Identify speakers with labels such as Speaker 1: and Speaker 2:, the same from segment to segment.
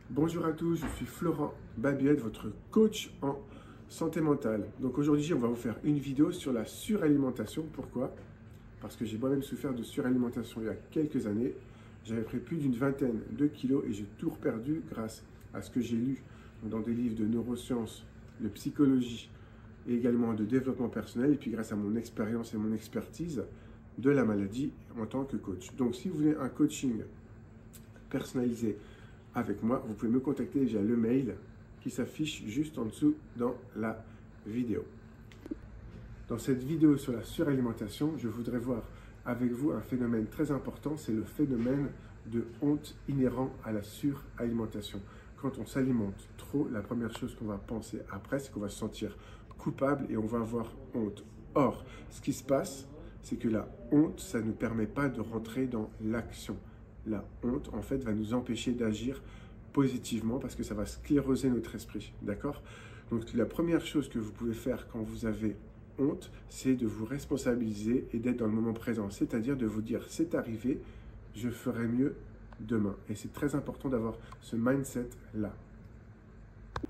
Speaker 1: Bonjour à tous, je suis Florent Babiette, votre coach en santé mentale. Donc aujourd'hui, on va vous faire une vidéo sur la suralimentation. Pourquoi? Parce que j'ai moi-même souffert de suralimentation il y a quelques années. J'avais pris plus d'une vingtaine de kilos et j'ai tout reperdu grâce à ce que j'ai lu dans des livres de neurosciences, de psychologie et également de développement personnel. Et puis grâce à mon expérience et mon expertise de la maladie en tant que coach. Donc si vous voulez un coaching personnalisé avec moi, vous pouvez me contacter via le mail qui s'affiche juste en dessous dans la vidéo. Dans cette vidéo sur la suralimentation, je voudrais voir avec vous un phénomène très important, c'est le phénomène de honte inhérent à la suralimentation. Quand on s'alimente trop, la première chose qu'on va penser après, c'est qu'on va se sentir coupable et on va avoir honte. Or, ce qui se passe, c'est que la honte, ça ne nous permet pas de rentrer dans l'action. La honte, en fait, va nous empêcher d'agir positivement parce que ça va scléroser notre esprit, d'accord? Donc, la première chose que vous pouvez faire quand vous avez honte, c'est de vous responsabiliser et d'être dans le moment présent, c'est-à-dire de vous dire, c'est arrivé, je ferai mieux demain. Et c'est très important d'avoir ce mindset-là.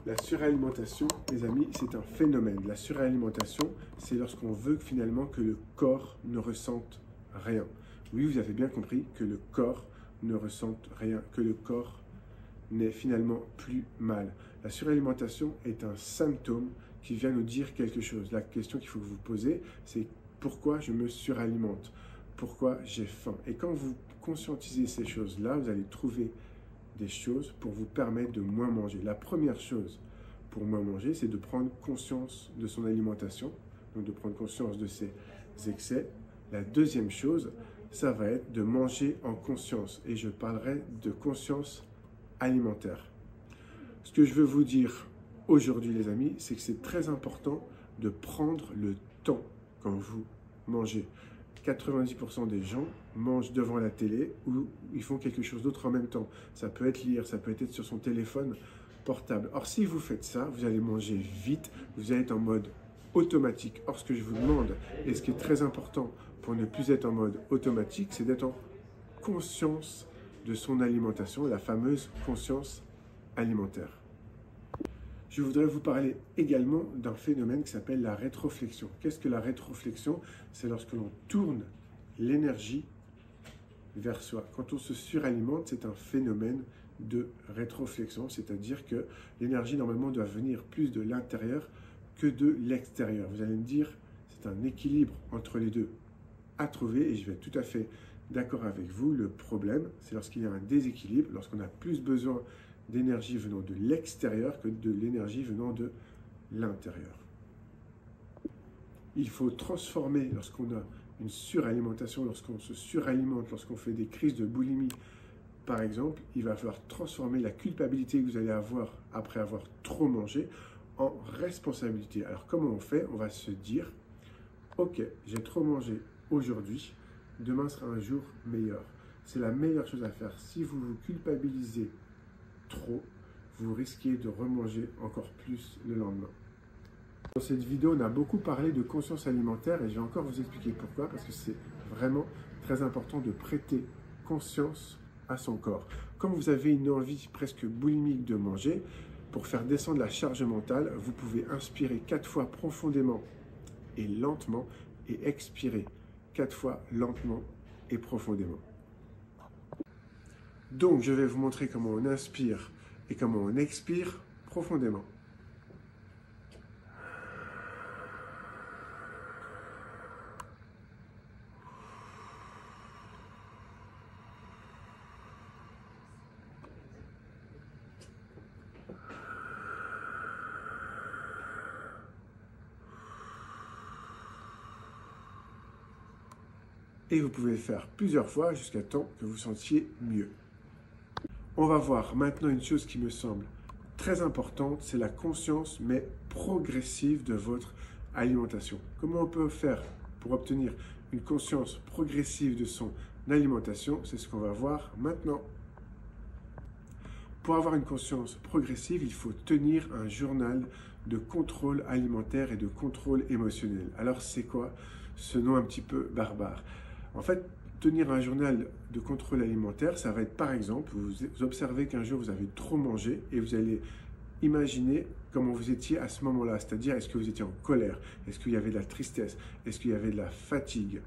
Speaker 1: La suralimentation, les amis, c'est un phénomène. La suralimentation, c'est lorsqu'on veut finalement que le corps ne ressente rien. Oui, vous avez bien compris que le corps ne ressente rien, que le corps n'est finalement plus mal. La suralimentation est un symptôme qui vient nous dire quelque chose. La question qu'il faut que vous posez, c'est pourquoi je me suralimente? Pourquoi j'ai faim? Et quand vous conscientisez ces choses-là, vous allez trouver des choses pour vous permettre de moins manger. La première chose pour moins manger, c'est de prendre conscience de son alimentation, donc de prendre conscience de ses excès. La deuxième chose, ça va être de manger en conscience. Et je parlerai de conscience alimentaire. Ce que je veux vous dire aujourd'hui, les amis, c'est que c'est très important de prendre le temps quand vous mangez. 90% des gens mangent devant la télé ou ils font quelque chose d'autre en même temps. Ça peut être lire, ça peut être sur son téléphone portable. Or, si vous faites ça, vous allez manger vite, vous allez être en mode automatique. Or, ce que je vous demande, et ce qui est très important pour ne plus être en mode automatique, c'est d'être en conscience de son alimentation, la fameuse conscience alimentaire. Je voudrais vous parler également d'un phénomène qui s'appelle la rétroflexion. Qu'est-ce que la rétroflexion? C'est lorsque l'on tourne l'énergie vers soi. Quand on se suralimente, c'est un phénomène de rétroflexion, c'est-à-dire que l'énergie normalement doit venir plus de l'intérieur que de l'extérieur. Vous allez me dire, c'est un équilibre entre les deux à trouver et je vais être tout à fait d'accord avec vous. Le problème, c'est lorsqu'il y a un déséquilibre, lorsqu'on a plus besoin d'énergie venant de l'extérieur que de l'énergie venant de l'intérieur. Il faut transformer lorsqu'on a une suralimentation, lorsqu'on se suralimente, lorsqu'on fait des crises de boulimie, par exemple, il va falloir transformer la culpabilité que vous allez avoir après avoir trop mangé en responsabilité. Alors comment on fait? On va se dire, ok, j'ai trop mangé aujourd'hui, demain sera un jour meilleur. C'est la meilleure chose à faire. Si vous vous culpabilisez trop, vous risquez de remanger encore plus le lendemain. Dans cette vidéo, on a beaucoup parlé de conscience alimentaire et je vais encore vous expliquer pourquoi, parce que c'est vraiment très important de prêter conscience à son corps. Quand vous avez une envie presque boulimique de manger, pour faire descendre la charge mentale, vous pouvez inspirer 4 fois profondément et lentement et expirer 4 fois lentement et profondément. Donc, je vais vous montrer comment on inspire et comment on expire profondément. Et vous pouvez le faire plusieurs fois jusqu'à temps que vous sentiez mieux. On va voir maintenant une chose qui me semble très importante, c'est la conscience mais progressive de votre alimentation. Comment on peut faire pour obtenir une conscience progressive de son alimentation? C'est ce qu'on va voir maintenant. Pour avoir une conscience progressive, il faut tenir un journal de contrôle alimentaire et de contrôle émotionnel. Alors c'est quoi ce nom un petit peu barbare? En fait, tenir un journal de contrôle alimentaire, ça va être par exemple, vous observez qu'un jour vous avez trop mangé et vous allez imaginer comment vous étiez à ce moment-là, c'est-à-dire est-ce que vous étiez en colère, est-ce qu'il y avait de la tristesse, est-ce qu'il y avait de la fatigue.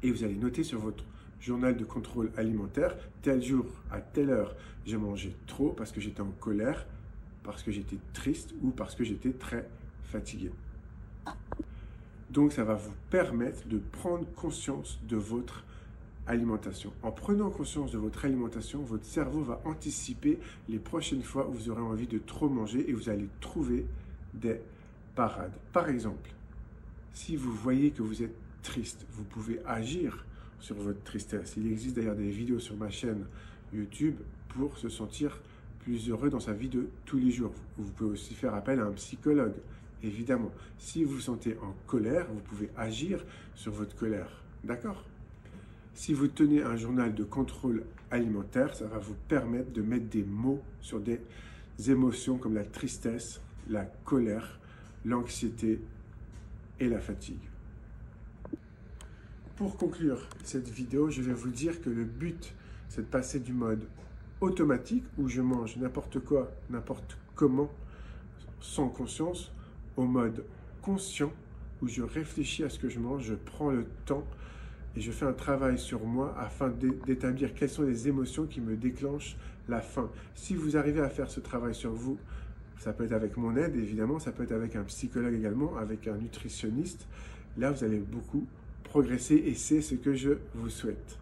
Speaker 1: Et vous allez noter sur votre journal de contrôle alimentaire, tel jour, à telle heure, j'ai mangé trop parce que j'étais en colère, parce que j'étais triste ou parce que j'étais très fatigué. Donc ça va vous permettre de prendre conscience de votre alimentation. En prenant conscience de votre alimentation, votre cerveau va anticiper les prochaines fois où vous aurez envie de trop manger et vous allez trouver des parades. Par exemple, si vous voyez que vous êtes triste, vous pouvez agir sur votre tristesse. Il existe d'ailleurs des vidéos sur ma chaîne YouTube pour se sentir plus heureux dans sa vie de tous les jours. Vous pouvez aussi faire appel à un psychologue, évidemment. Si vous vous sentez en colère, vous pouvez agir sur votre colère. D'accord ? Si vous tenez un journal de contrôle alimentaire, ça va vous permettre de mettre des mots sur des émotions comme la tristesse, la colère, l'anxiété et la fatigue. Pour conclure cette vidéo, je vais vous dire que le but, c'est de passer du mode automatique, où je mange n'importe quoi, n'importe comment, sans conscience, au mode conscient, où je réfléchis à ce que je mange, je prends le temps et je fais un travail sur moi afin d'établir quelles sont les émotions qui me déclenchent la faim. Si vous arrivez à faire ce travail sur vous, ça peut être avec mon aide, évidemment, ça peut être avec un psychologue également, avec un nutritionniste. Là, vous allez beaucoup progresser et c'est ce que je vous souhaite.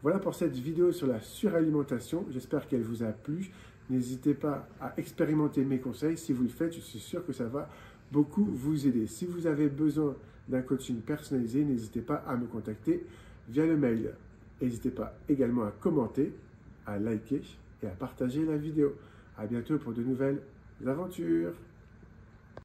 Speaker 1: Voilà pour cette vidéo sur la suralimentation. J'espère qu'elle vous a plu. N'hésitez pas à expérimenter mes conseils. Si vous le faites, je suis sûr que ça va beaucoup vous aider. Si vous avez besoin d'un coaching personnalisé, n'hésitez pas à me contacter via le mail. N'hésitez pas également à commenter, à liker et à partager la vidéo. À bientôt pour de nouvelles aventures.